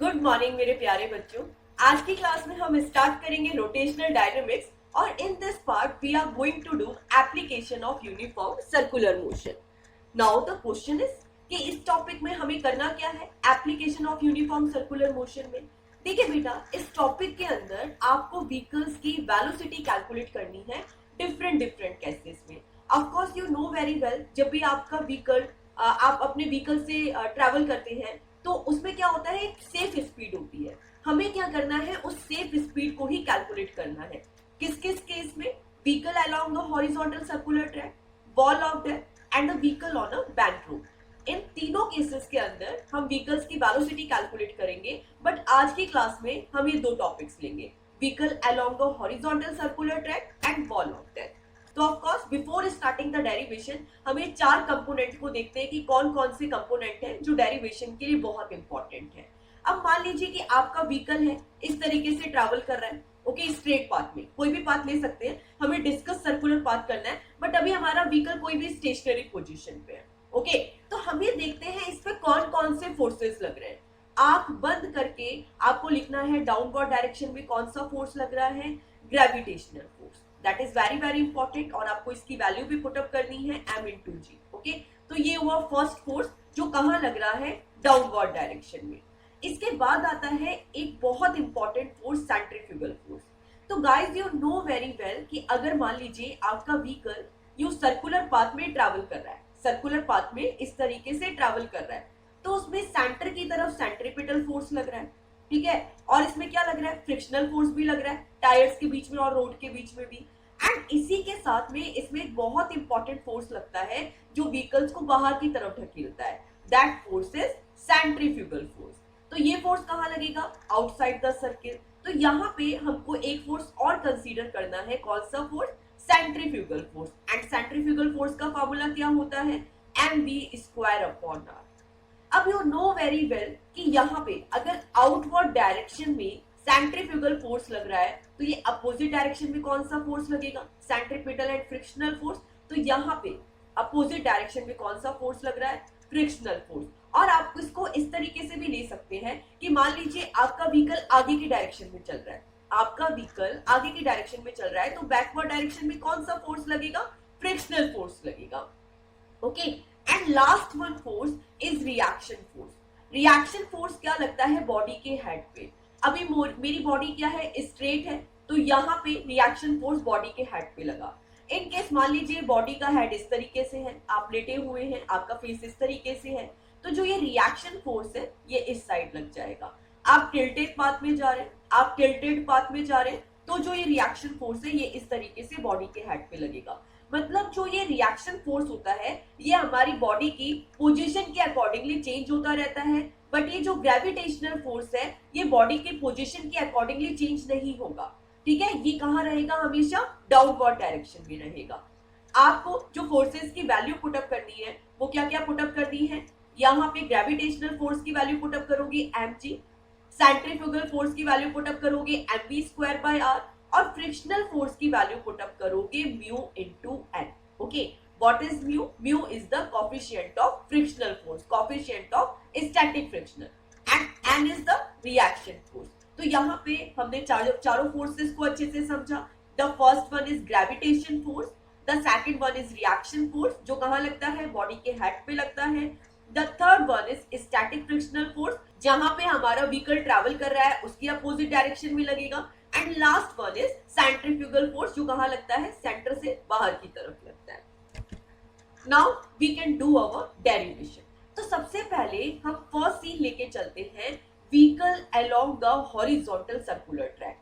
Good morning मेरे प्यारे बच्चों। आज की क्लास में हम स्टार्ट करेंगे रोटेशनल डायनेमिक्स और in this part we are going to do application of uniform circular motion. Now the question is कि इस टॉपिक में हमें करना क्या है application of uniform circular motion में। देखिए बेटा, इस टॉपिक के अंदर आपको व्हीकल्स की वेलोसिटी कैलकुलेट करनी है डिफरेंट डिफरेंट केसेस में। Of course you know very well, जब भी आपका व्हीकल आप अपने व्हीकल से ट्रैवल करते हैं तो उसमें क्या होता है, एक सेफ स्पीड होती है। हमें क्या करना है, उस सेफ स्पीड को ही कैलकुलेट करना है। किस किस केस में? Vehicle along the horizontal circular track, wall of death and a vehicle on a bank road. इन तीनों केसेस के अंदर हम व्हीकल्स की वेलोसिटी कैलकुलेट करेंगे। बट आज की क्लास में हम ये दो टॉपिक्स लेंगे, vehicle along the horizontal circular track and wall of death. तो of course before starting the derivation हमें चार कंपोनेंट को देखते हैं कि कौन कौन से कंपोनेंट हैं जो डेरिवेशन के लिए बहुत इंपॉर्टेंट है। अब मान लीजिए कि आपका व्हीकल है, इस तरीके से ट्रैवल कर रहा है, ओके, स्ट्रेट पाथ में, कोई भी पाथ ले सकते हैं, हमें डिस्कस सर्कुलर पाथ करना है। बट अभी हमारा व्हीकल कोई भी स्टेशनरी पोजीशन पे है, ओके। तो हम ये देखते हैं इस पे कौन कौन से फोर्सेस लग रहे हैं। आंख बंद करके आपको लिखना है डाउनवर्ड डायरेक्शन में कौन सा फोर्स लग रहा है, gravitational force. That is very very important और आपको इसकी वैल्यू भी पुटअप करनी है m/g, ओके। तो ये हुआ फर्स्ट फोर्स जो कहाँ लग रहा है, डाउनवर्ड डायरेक्शन में। इसके बाद आता है एक बहुत इंपॉर्टेंट फोर्स, सेंट्रीफ्यूगल फोर्स। तो guys you know very well कि अगर मान लीजिए आपका व्हीकल यू सर्कुलर पाथ में ट्रैवल कर रहा है, सर्कुलर पाथ में इस तरीके से ट्रैवल कर रहा है, तो उसमें सेंटर की तरफ सेंट्रीपिटल फोर्स लग रहा है, ठीक है। और इसमें क्या लग रहा है, फ्रिक्शनल फोर्स भी लग रहा है टायर्स के बीच में और रोड के बीच में भी। एंड इसी के साथ में इसमें एक बहुत इंपॉर्टेंट फोर्स लगता है जो व्हीकल्स को बाहर की तरफ ढकेलता है, that force is centrifugal force. तो ये फोर्स कहाँ लगेगा, आउटसाइड द सर्किल। तो यहाँ पे हमको एक फोर्स और कंसीडर करना है, कौन सा force, centrifugal force. And centrifugal force का फॉर्मूला क्या होता है, mv²/r। अब यू नो वेरी वेल कि यहाँ पे अगर आउटवर्ड डायरेक्शन में सेंट्रीफ्यूगल फोर्स लग रहा है तो ये अपोजिट डायरेक्शन में कौन सा फोर्स लगेगा, सेंट्रीपिटल एंड फ्रिक्शनल फोर्स। तो यहाँ पे अपोजिट डायरेक्शन में कौन सा फोर्स लग रहा है, फ्रिक्शनल फोर्स। और आप इसको इस तरीके से भी ले सकते हैं कि मान लीजिए आपका व्हीकल आगे की डायरेक्शन में चल रहा है, आपका व्हीकल आगे की डायरेक्शन में चल रहा है तो बैकवर्ड डायरेक्शन में कौन सा फोर्स लगेगा, फ्रिक्शनल फोर्स लगेगा, okay. And last one force is reaction force. Reaction force क्या लगता है, बॉडी के हेड पे। अभी मेरी बॉडी क्या है, स्ट्रेट है, तो यहाँ पे रिएक्शन फोर्स बॉडी के हेड पे लगा। इन केस मान लीजिए बॉडी का हेड इस तरीके से है, आप लेटे हुए हैं, आपका फेस इस तरीके से है, तो जो ये रिएक्शन फोर्स है ये इस साइड लग जाएगा। आप टिल्टेड पाथ में जा रहे हैं, आप टिल्टेड पाथ में जा रहे हैं, तो जो ये रिएक्शन फोर्स है ये इस तरीके से बॉडी के हेड पे लगेगा। मतलब जो ये रिएक्शन फोर्स होता है ये हमारी बॉडी की पोजीशन के अकॉर्डिंगली चेंज होता रहता है। बट ये जो ग्रेविटेशनल फोर्स है ये बॉडी के पोजीशन के अकॉर्डिंगली चेंज नहीं होगा, ठीक है। ये कहाँ रहेगा, हमेशा डाउनवर्ड डायरेक्शन में रहेगा। आपको जो फोर्सेस की वैल्यू पुटअप करनी है वो क्या क्या पुटअप करनी है, यहाँ पे ग्रेविटेशनल फोर्स की वैल्यू पुटअप करोगे mg, सेंट्रीफ्यूगल फोर्स की वैल्यू पुटअप करोगे mv²/r, और फ्रिक्शनल फोर्स की वैल्यू पुटअप करोगे μ/n, okay. What is mu, mu is the coefficient of frictional force, coefficient of static friction, and n is the reaction force. तो यहाँ पे हमने चारों फोर्सेस को अच्छे से समझा। The first one is gravitation force, the second one is reaction force जो कहाँ लगता है, बॉडी के हेड पे लगता है। The third one is static frictional force, जहां पे हमारा व्हीकल ट्रैवल कर रहा है उसकी अपोजिट डायरेक्शन में लगेगा। And last one is centrifugal force जो कहाँ लगता है, सेंटर से बाहर की तरफ लगता है। Now we can do our derivation. तो सबसे पहले हम फर्स्ट सीन लेके चलते हैं, vehicle along the horizontal circular track.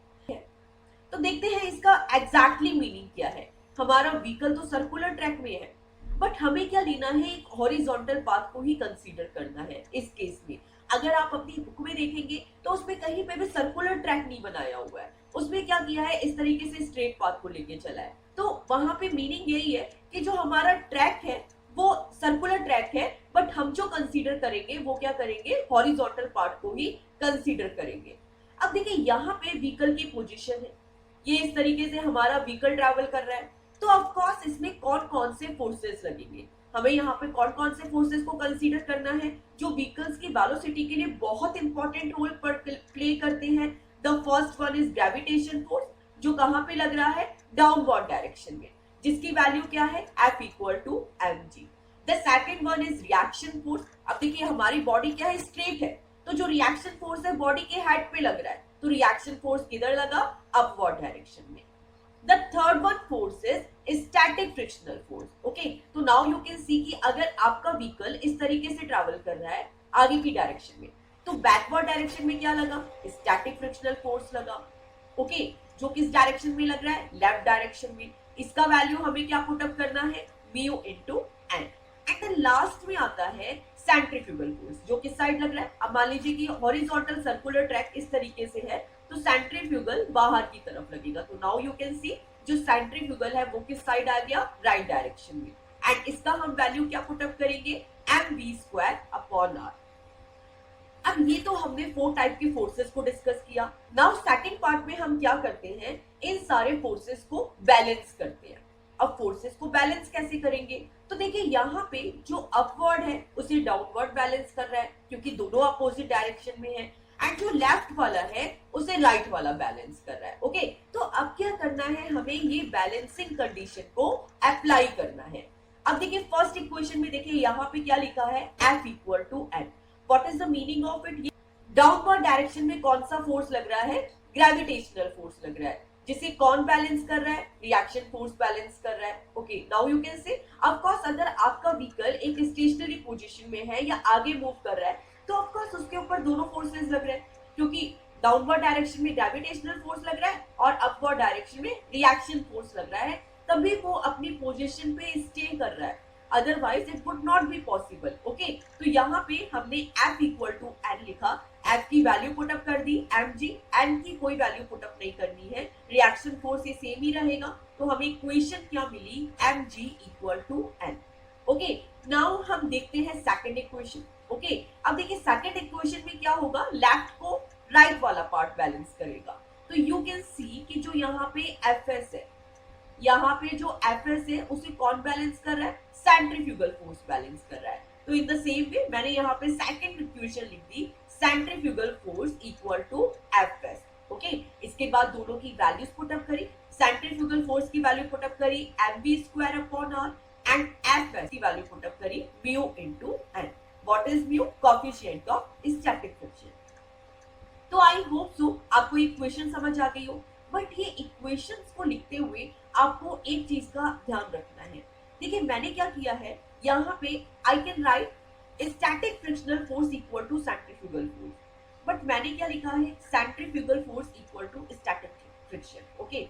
तो देखते हैं इसका एग्जैक्टली मीनिंग क्या है। हमारा व्हीकल तो सर्कुलर ट्रैक में है बट हमें क्या लेना है, एक हॉरिजॉन्टल पाथ को ही कंसीडर करना है। इस केस में अगर आप अपनी बुक में देखेंगे तो उसमें कहीं पे भी सर्कुलर ट्रैक नहीं बनाया हुआ है, उसमें क्या किया है, इस तरीके से स्ट्रेट पाथ को लेके चला है। तो वहां पे मीनिंग यही है कि जो हमारा ट्रैक है वो सर्कुलर ट्रैक है बट हम जो कंसीडर करेंगे वो क्या करेंगे, हॉरिजॉन्टल पार्ट को ही कंसीडर करेंगे। अब देखिए यहाँ पे व्हीकल की पोजीशन है, ये इस तरीके से हमारा व्हीकल ट्रैवल कर रहा है, तो ऑफ कोर्स इसमें कौन कौन से फोर्सेस लगेंगे, हमें यहाँ पे कौन कौन से फोर्सेस को कंसीडर करना है जो व्हीकल्स की वेलोसिटी के लिए बहुत इंपॉर्टेंट रोल प्ले करते हैं। The first one is gravitation force, जो कहाँ पे लग रहा है, डाउनवर्ड डायरेक्शन में, जिसकी वैल्यू क्या है, F equal to mg। The second one is reaction force. अब देखिए हमारी बॉडी क्या है, स्ट्रेट है, तो जो रिएक्शन फोर्स है बॉडी के हेड पे लग रहा है, तो रिएक्शन फोर्स किधर लगा, अपवर्ड डायरेक्शन में। The third one force is static frictional force. Okay, तो now you can see कि अगर आपका व्हीकल इस तरीके से ट्रैवल कर रहा है आगे की डायरेक्शन में, तो बैकवर्ड डायरेक्शन में क्या लगा, स्टैटिक फ्रिक्शनल फोर्स लगा। ओके, जो किस डायरेक्शन में लग रहा है, लेफ्ट डायरेक्शन में। इसका वैल्यू हमें क्या पुटअप करना है, mu into N. And last में आता है सेंट्रीफ्यूगल फोर्स, जो किस साइड लग रहा है। अब मान लीजिए कि हॉरिजॉन्टल सर्कुलर ट्रैक इस तरीके से है, तो सेंट्रीफ्यूगल बाहर की तरफ लगेगा। तो नाउ यू कैन सी जो सेंट्रीफ्यूगल है वो किस साइड आ गया, राइट डायरेक्शन में। एंड इसका हम वैल्यू क्या पुटअप करेंगे, mv² अपॉन r। अब ये तो हमने 4 टाइप की फोर्सेस को डिस्कस किया। नाउ सेकंड पार्ट में हम क्या करते हैं, इन सारे फोर्सेस को बैलेंस करते हैं। अब फोर्सेस को बैलेंस कैसे करेंगे, तो देखिए यहाँ पे जो अपवर्ड है उसे डाउनवर्ड बैलेंस कर रहा है, क्योंकि दोनों अपोजिट डायरेक्शन में है। एंड जो लेफ्ट वाला है उसे राइट वाला बैलेंस कर रहा है। ओके, तो अब क्या करना है, हमें ये बैलेंसिंग कंडीशन को अप्लाई करना है। अब देखिए फर्स्ट इक्वेशन में देखिए यहाँ पे क्या लिखा है, F equal to n। What is the meaning of it, downward direction में कौन सा फोर्स लग रहा है, ग्रेविटेशनल फोर्स लग रहा है, जिसे कौन बैलेंस कर रहा है, रिएक्शन फोर्स बैलेंस कर रहा है। Okay, now you can say of course अगर आपका व्हीकल एक स्टेशनरी पोजीशन में है या आगे मूव कर रहा है, तो ऑफ कोर्स उसके ऊपर दोनों फोर्सेस लग रहे हैं, क्योंकि डाउनवर्ड डायरेक्शन में ग्रेविटेशनल फोर्स लग रहा है और अपवर्ड डायरेक्शन में रिएक्शन फोर्स लग रहा है, तभी वो अपनी पोजीशन पे स्टे कर रहा है, otherwise it would not be possible. Okay, तो यहाँ पे हमने F इक्वल टू एन लिखा, F की वैल्यू पुटअप कर दी mg, n की कोई वैल्यू पुटअप नहीं करनी है, रिएक्शन फोर्स ये सेम ही रहेगा, तो हमें इक्वेशन क्या मिली, mg equal to n। Okay, now हम देखते हैं सेकंड इक्वेशन। ओके, अब देखिए सेकंड इक्वेशन में क्या होगा, लेफ्ट को राइट वाला पार्ट बैलेंस करेगा। तो यू कैन सी कि जो यहाँ पे Fs है, यहाँ पे जो Fs है उसे कौन बैलेंस कर रहा है, सेंट्रीफ्यूगल फोर्स बैलेंस कर रहा है। तो इन द सेम वे मैंने यहाँ पे सेकंड इक्वेशन लिख दी, centrifugal force equal to Fs। Okay, इसके बाद दोनों की वैल्यूज पुटअप करी, सेंट्रीफ्यूगल फोर्स की वैल्यू पुटअप करी mv² upon r and Fs की वैल्यू पुटअप करी mu into n। What is mu, coefficient of static friction. तो आई होप सो आपको इक्वेशन समझ आ गई हो, बट ये इक्वेशंस को लिखते हुए आपको एक चीज का ध्यान रखना है। देखिए मैंने क्या किया है, यहाँ पे I can write static frictional force equal to centrifugal force, but मैंने क्या लिखा है, centrifugal force equal to static friction. Okay,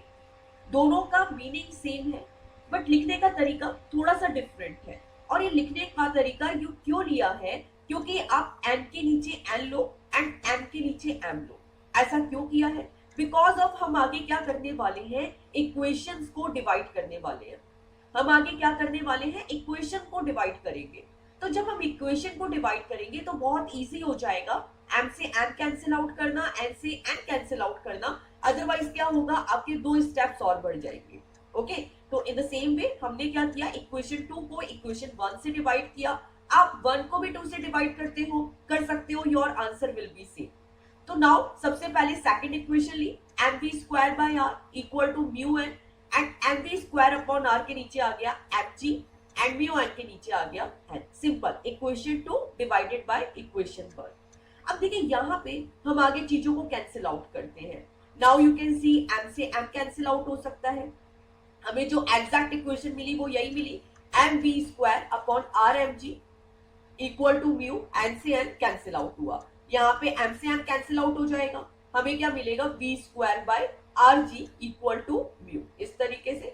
दोनों का मीनिंग सेम है, बट लिखने का तरीका थोड़ा सा डिफरेंट है। और ये लिखने का तरीका क्यों लिया है, क्योंकि आप n के नीचे n लो एंड m के नीचे m लो। ऐसा क्यों किया है, बिकॉज ऑफ हम आगे क्या करने वाले हैं, इक्वेशंस को डिवाइड करने वाले हैं। हम आगे क्या करने वाले हैं, इक्वेशन को डिवाइड करेंगे। तो जब हम इक्वेशन को डिवाइड करेंगे तो बहुत इजी हो जाएगा, m से m कैंसिल आउट करना, n से n कैंसिल आउट करना, अदरवाइज क्या होगा, आपके 2 स्टेप्स और बढ़ जाएंगे। ओके, तो इन द सेम वे हमने क्या किया, इक्वेशन 2 को इक्वेशन 1 से डिवाइड किया। आप 1 को भी 2 से डिवाइड कर सकते हो, your answer will be same. तो नाउ सबसे पहले सेकंड इक्वेशन ली, mv² by r equal to mu n, and mv² upon r के नीचे आ गया mg एंड म्यू n के नीचे आ गया n। Simple, equation 2 divided by equation 1। अब देखिए यहाँ पे हम आगे चीजों को कैंसिल आउट करते हैं। Now you can see m से m कैंसिल आउट हो सकता है, हमें जो एग्जैक्ट इक्वेशन मिली वो यही मिली, mv² upon r mg equal to mu, n से n कैंसिल आउट हुआ, यहाँ पे m से m कैंसिल आउट हो जाएगा, हमें क्या मिलेगा, v² by rg equal to mu. इस तरीके से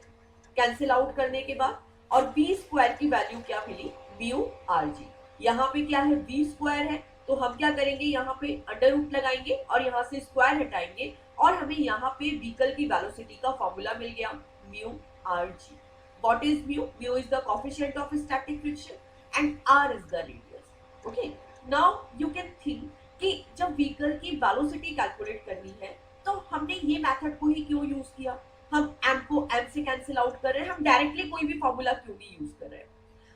कैंसिल आउट करने के बाद, और v² की वैल्यू क्या मिली, म्यू rg। यहाँ पे क्या है, v² है, तो हम क्या करेंगे, यहाँ पे अंडर रूट लगाएंगे और यहाँ से स्क्वायर हटाएंगे, और हमें यहाँ पे व्हीकल की वेलोसिटी का फॉर्मूला मिल गया, mu rg। What is mu, mu is the coefficient of static friction and r is the radius. Okay, now you can think कि जब व्हीकल की वेलोसिटी कैलकुलेट करनी है तो हमने ये मेथड को ही क्यों यूज किया, हम m को m से कैंसिल आउट कर रहे हैं, हम डायरेक्टली कोई भी फॉर्मूला क्यों नहीं यूज कर रहे हैं।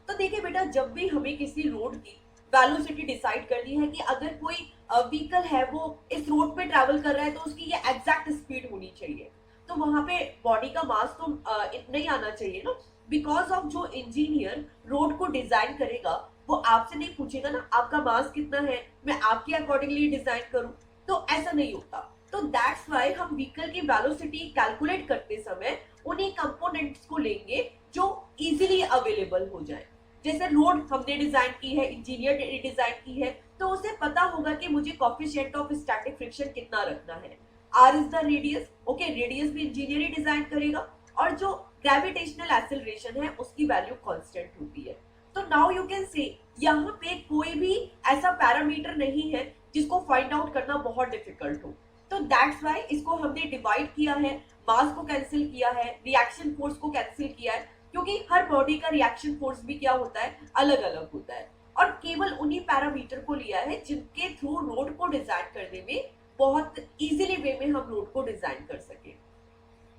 तो देखिए बेटा, जब भी हमें किसी रोड की वेलोसिटी डिसाइड करनी है कि अगर कोई व्हीकल है वो इस रोड पे ट्रैवल कर रहा है तो उसकी ये एग्जैक्ट स्पीड होनी चाहिए, तो वहां पे बॉडी का मास तो इतना ही आना चाहिए ना। बिकॉज ऑफ जो इंजीनियर रोड को डिजाइन करेगा वो आपसे नहीं पूछेगा ना आपका मास कितना है, मैं आपके अकॉर्डिंगली डिजाइन करूं, तो ऐसा नहीं होता। तो दैट्स वाई हम व्हीकल की वेलोसिटी कैलकुलेट करते समय उन्हीं कंपोनेंट्स को लेंगे जो इजीली अवेलेबल हो जाए। जैसे रोड हमने डिजाइन की है, इंजीनियर ने डिजाइन की है, तो उसे पता होगा कि मुझे कोएफिशिएंट ऑफ स्टैटिक फ्रिक्शन कितना रखना है। R is the radius, okay, radius भी इंजीनियर ही डिजाइन करेगा, और जो ग्रेविटेशनल एक्सेलरेशन है उसकी वैल्यू कांस्टेंट होती है। तो नाउ यू कैन से यहाँ पे कोई भी ऐसा पैरामीटर नहीं है जिसको फाइंड आउट करना बहुत डिफिकल्ट हो। तो दैट्स वाई इसको हमने डिवाइड किया है, मास को कैंसिल किया है, रिएक्शन फोर्स को कैंसिल किया है, क्योंकि हर बॉडी का रिएक्शन फोर्स भी क्या होता है, अलग अलग होता है। और केवल उन्हीं पैरामीटर को लिया है जिनके थ्रू रोड को डिजाइन करने में बहुत इजीली वे में हम रोड को डिजाइन कर सके।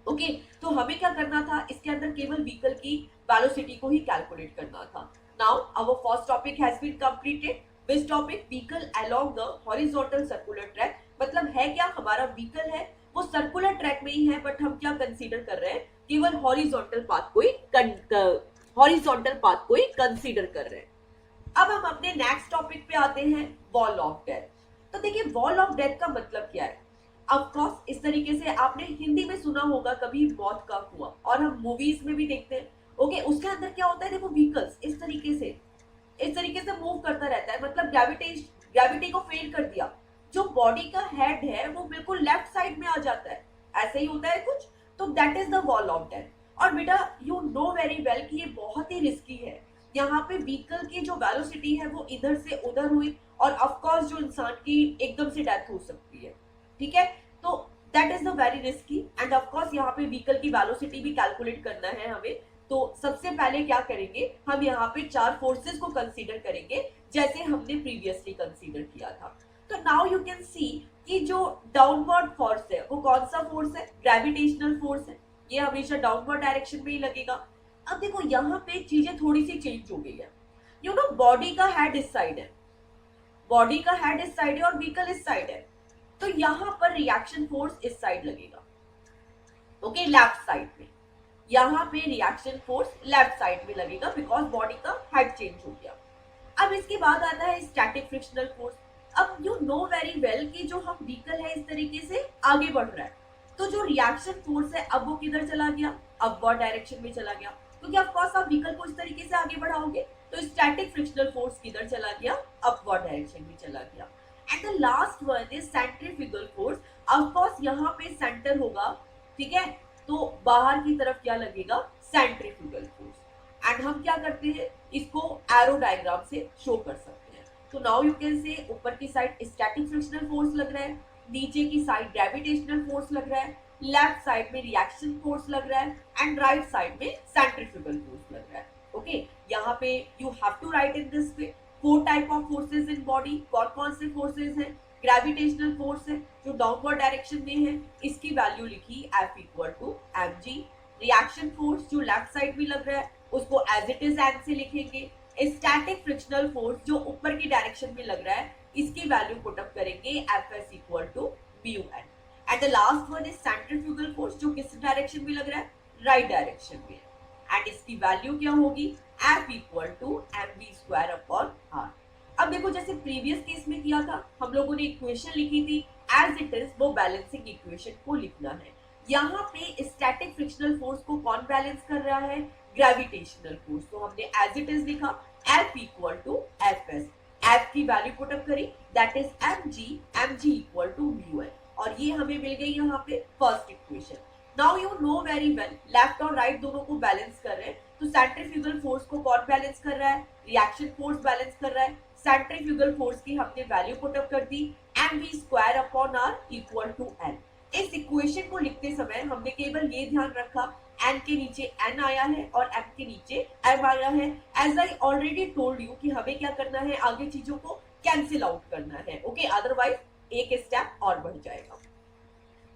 ओके, तो हमें क्या करना था, इसके अंदर केवल व्हीकल की वेलोसिटी को ही कैलकुलेट करना था। Now our first topic has been completed. Which topic, vehicle along the horizontal circular track. मतलब है क्या, हमारा व्हीकल है वो सर्कुलर ट्रैक में ही है, बट हम क्या कंसीडर कर रहे हैं, केवल हॉरिजॉन्टल पाथ को ही कंसीडर कर रहे हैं। अब हम अपने नेक्स्ट टॉपिक पे आते हैं, वॉल ऑफ डेथ। तो देखिए वॉल ऑफ डेथ का मतलब क्या है। ऑफ कोर्स इस तरीके से आपने हिंदी में सुना होगा कभी मौत का कुआं, और हम मूवीज में भी देखते हैं। ओके, उसके अंदर क्या होता है, देखो व्हीकल्स इस तरीके से मूव करता रहता है, मतलब ग्रेविटी को फेल कर दिया, जो बॉडी का हेड है वो बिल्कुल लेफ्ट साइड में आ जाता है, ऐसे ही होता है कुछ। तो that is the wall of death. और बेटा यू नो वेरी वेल कि ये बहुत ही रिस्की है। यहाँ पे व्हीकल की जो वेलोसिटी है वो इधर से उधर हुई, और ऑफ कोर्स जो इंसान की एकदम से डेथ हो सकती है, ठीक है। तो that is the very risky, end of course यहाँ पे व्हीकल की वेलोसिटी भी कैलकुलेट करना है हमें। तो सबसे पहले क्या करेंगे, हम यहाँ पे 4 फोर्सेस को कंसीडर करेंगे जैसे हमने प्रीवियसली कंसीडर किया था। तो नाउ यू कैन सी कि जो डाउनवर्ड फोर्स है वो कौन सा फोर्स है, ग्रेविटेशनल फोर्स है, ये हमेशा डाउनवर्ड डायरेक्शन में ही लगेगा। अब देखो यहाँ पे चीजें थोड़ी सी चेंज हो गई है। यू नो बॉडी का हेड इस साइड है, और व्हीकल इस साइड है, तो यहाँ पर रिएक्शन फोर्स इस साइड लगेगा, ओके, लेफ्ट साइड में। यहाँ पे रिएक्शन फोर्स लेफ्ट साइड में लगेगा बिकॉज बॉडी का हेड चेंज हो गया। अब इसके बाद आता है स्टैटिक फ्रिक्शनल फोर्स। अब यू नो वेरी वेल कि जो हम व्हीकल है इस तरीके से आगे बढ़ रहा है, तो जो रिएक्शन फोर्स है अब वो किधर चला गया, अपवर्ड डायरेक्शन में चला गया, क्योंकि ऑफ कोर्स आप व्हीकल को इस तरीके से आगे बढ़ाओगे, तो स्टैटिक फ्रिक्शनल फोर्स किधर चला गया, अपवर्ड डायरेक्शन में चला गया। And the last one is centrifugal force. Of course यहाँ पे सेंटर होगा, ठीक है, तो बाहर की तरफ क्या लगेगा, सेंट्रीफ्यूगल फोर्स। एंड हम क्या करते हैं, इसको एरो डायग्राम से शो कर सकते हैं। तो नाउ यू कैन से ऊपर की साइड स्टैटिक फ्रिक्शनल फोर्स लग रहा है, नीचे की साइड ग्रेविटेशनल फोर्स लग रहा है, लेफ्ट साइड में रिएक्शन फोर्स लग रहा है, एंड राइट साइड में सेंट्रीफ्यूगल फोर्स लग रहा है। ओके, यहाँ पे you have to write in this way 4 type of forces in body. कौन कौन से फोर्सेस हैं, ग्रेविटेशनल फोर्स है जो डाउनवर्ड डायरेक्शन में है, इसकी वैल्यू लिखी F equal to mg। Reaction force जो लेफ्ट साइड में लग रहा है उसको एज इट इज n से लिखेंगे। स्टैटिक फ्रिक्शनल फोर्स जो ऊपर की डायरेक्शन में लग रहा है इसकी वैल्यू पुट अप करेंगे Fs equal to μn। And the last one is centrifugal force जो किस डायरेक्शन में लग रहा है, राइट डायरेक्शन में, एंड इसकी वैल्यू क्या होगी, F equal to mv square upon r। अब देखो जैसे प्रीवियस केस में किया था, हम लोगों ने इक्वेशन लिखी थी एज इट इज, वो बैलेंसिंग इक्वेशन को लिखना है। यहाँ पे स्टैटिक फ्रिक्शनल फोर्स को कौन बैलेंस कर रहा है, ग्रेविटेशनल फोर्स। तो हमने एज इट इज लिखा F equal to Fs, F की वैल्यू पुट अप करी that is mg equal to μn, और ये हमें मिल गई यहाँ पे first equation. Now you know very well left और राइट दोनों को बैलेंस कर रहे हैं, तो सेंट्रीफ्यूगल फोर्स को कौन बैलेंस कर रहा है, रिएक्शन फोर्स बैलेंस कर रहा है। सेंट्रीफ्यूगल फोर्स की हमने वैल्यू पुट अप कर दी mv square upon r equal to n। इस इक्वेशन को लिखते समय हमने केवल ये ध्यान रखा n के नीचे n आया है और m के नीचे m आया है। As I already told you कि हमें क्या करना है, आगे चीजों को कैंसिल आउट करना है, ओके, अदरवाइज एक स्टेप और बढ़ जाएगा।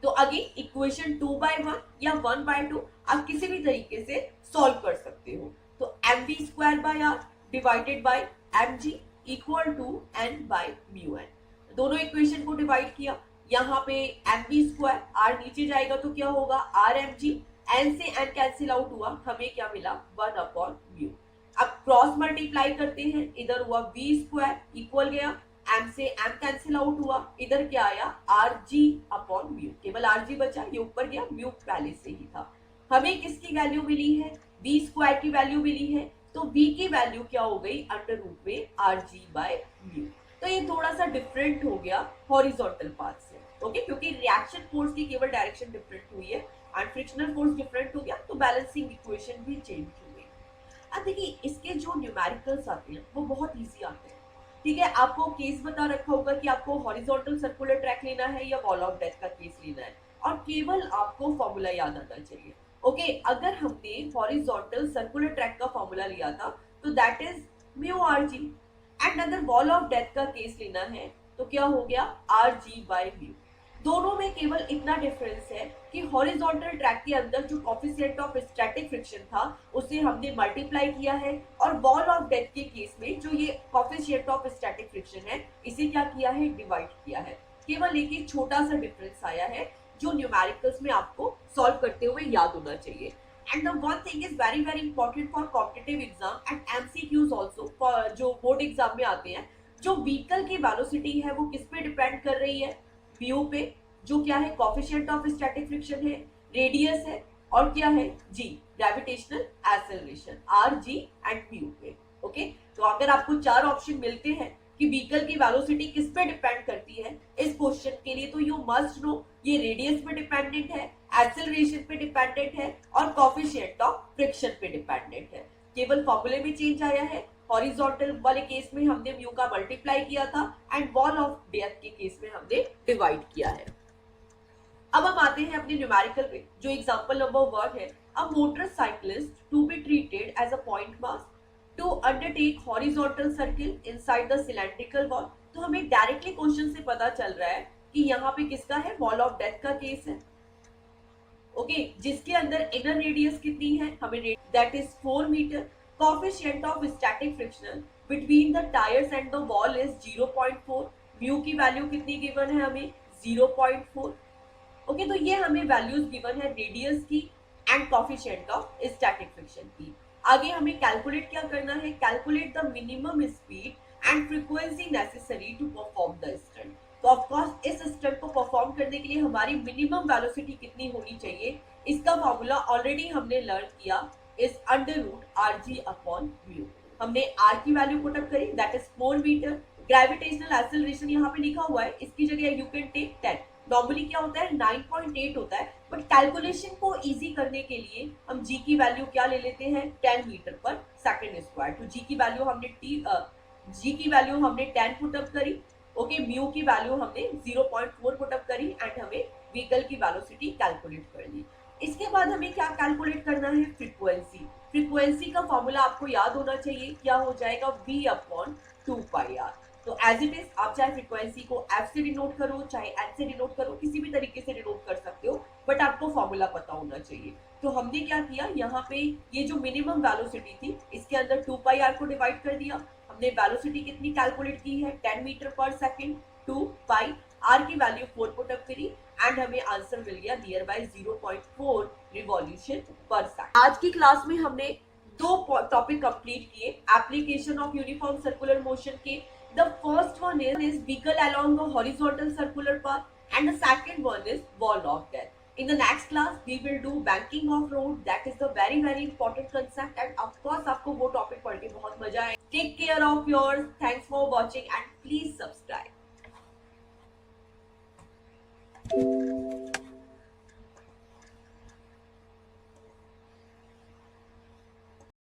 तो अगेन इक्वेशन 2/1 या 1/2 आप किसी भी तरीके से सॉल्व कर सकते हो। तो mv² by r divided by mg equal to n by mu N. दोनों इक्वेशन को डिवाइड किया, यहाँ पे mv², r नीचे जाएगा तो क्या होगा rmg, n से n कैंसिल आउट हुआ, हमें क्या मिला 1/म्यू। अब क्रॉस मल्टीप्लाई करते हैं, इधर हुआ v² इक्वल गया m से m कैंसिल आउट हुआ, इधर क्या आया rg/म्यू, केवल rg बचा, ये ऊपर गया, म्यू पहले से ही था। हमें किसकी वैल्यू मिली है, v² की वैल्यू मिली है, तो v की वैल्यू क्या हो गई अंडर रूट में rg/म्यू। तो ये थोड़ा सा डिफरेंट हो गया हॉरिजॉन्टल पाथ से, ओके, क्योंकि रिएक्शन फोर्स की केवल डायरेक्शन डिफरेंट हुई है एंड फ्रिक्शनल फोर्स डिफरेंट हो गया, तो बैलेंसिंग इक्वेशन भी चेंज हो गई। अब देखिए इसके जो न्यूमेरिकल्स आते हैं वो बहुत इजी आते हैं, ठीक है। आपको केस बता रखा होगा कि आपको हॉरिजॉन्टल सर्कुलर ट्रैक लेना है या वॉल ऑफ डेथ का केस लेना है, और केवल आपको फॉर्मूला याद आना चाहिए, ओके। अगर हमने हॉरिजॉन्टल सर्कुलर ट्रैक का फॉर्मूला लिया था तो that is mu R G, and अगर वॉल ऑफ डेथ का केस लेना है तो क्या हो गया rg/म्यू। दोनों में केवल इतना डिफरेंस है कि हॉरिजॉन्टल ट्रैक के अंदर जो कोफिशिएंट ऑफ स्टैटिक फ्रिक्शन था उसे हमने मल्टीप्लाई किया है, और वॉल ऑफ डेथ के केस में जो ये कोफिशिएंट ऑफ स्टैटिक फ्रिक्शन है इसे क्या किया है डिवाइड किया है। केवल एक छोटा सा डिफरेंस आया है जो न्यूमेरिकल्स में आपको सॉल्व करते हुए याद होना चाहिए। And the one thing is very very important for competitive exam and MCQs also, जो बोर्ड एग्जाम में आते हैं, जो व्हीकल की वेलोसिटी है वो किस पे डिपेंड कर रही है, म्यू पे, जो क्या है कोफिशिएंट ऑफ स्टैटिक फ्रिक्शन है, रेडियस है, और क्या है g gravitational acceleration rg and mu पे, ओके। तो अगर आपको चार ऑप्शन मिलते हैं कि व्हीकल की वेलोसिटी किस पे डिपेंड करती है इस क्वेश्चन के लिए, तो यू मस्ट नो ये रेडियस पे डिपेंडेंट है, एक्सेलरेशन पे डिपेंडेंट है, और कोफिशिएंट ऑफ फ्रिक्शन पे डिपेंडेंट है। केवल फॉर्मूले में चेंज आया है, हॉरिजॉन्टल वाले केस में हमने म्यू का मल्टीप्लाई किया था एंड वॉल ऑफ डेथ के केस में हमने डिवाइड किया है। अब हम आते हैं अपने न्यूमेरिकल पे, जो एग्जांपल नंबर 1 है, a motorcyclist to be treated as a point mass to undertake horizontal circle inside the cylindrical wall. तो हमें डायरेक्टली क्वेश्चन से पता चल रहा है कि यहाँ पे किसका है, वॉल ऑफ डेथ का केस है, ओके, जिसके अंदर इनर रेडियस कितनी है, हमें that is 4 metre. Coefficient of static friction between the tyres and the wall is 0.4, mu की वैल्यू कितनी गिवन है हमें 0.4, ओके। तो ये हमें वैल्यूज गिवन है रेडियस की and coefficient of static friction की। आगे हमें कैलकुलेट क्या करना है, calculate the minimum speed and frequency necessary to perform the stunt. तो ऑफ कोर्स इस स्टंट को परफॉर्म करने के लिए हमारी मिनिमम वेलोसिटी कितनी होनी चाहिए, इसका फॉर्मूला ऑलरेडी हमने लर्न किया, इज अंडर रूट rg/म्यू। हमने r की वैल्यू पुट अप करी, that is 4 metre. Gravitational acceleration यहाँ पे लिखा हुआ है, इसकी जगह यू कैन टेक 10। नॉर्मली क्या होता है 9.8 होता है, बट कैलकुलेशन को इजी करने के लिए हम g की वैल्यू क्या ले लेते हैं 10 मीटर पर सेकंड स्क्वायर। तो g की वैल्यू हमने 10 पुट अप करी, ओके, म्यू की वैल्यू हमने 0.4 पुट अप करी एंड हमें व्हीकल की वेलोसिटी कैलकुलेट कर ली। इसके बाद हमें क्या कैलकुलेट करना है, फ्रीक्वेंसी। फ्रीक्वेंसी का फॉर्मूला आपको याद होना चाहिए, क्या हो जाएगा v/2πr। तो एज इट इज आप चाहे फ्रीक्वेंसी को f से डिनोट करो, चाहे n से डिनोट करो, किसी भी तरीके से डिनोट कर सकते हो, बट आपको फॉर्मूला पता होना चाहिए। तो हमने क्या किया, यहाँ पे ये जो मिनिमम वेलोसिटी थी इसके अंदर 2πr को डिवाइड कर दिया। हमने वेलोसिटी कितनी कैलकुलेट की है 10 मीटर पर सेकेंड, 2π, r की वैल्यू 4 पुट अप करी एंड हमें आंसर मिल गया नियर बाय 0.4 रिवॉल्यूशन पर सेकंड। आज की क्लास में हमने दो टॉपिक कंप्लीट किए application of uniform circular motion के। The first one is vehicle along a horizontal circular path, and the second one is wall of death. In the next class, we will do banking of road. That is the very very important concept, and of course, आपको वो topic पढ़ के बहुत मजा आए। Take care of yours. Thanks for watching, and please subscribe.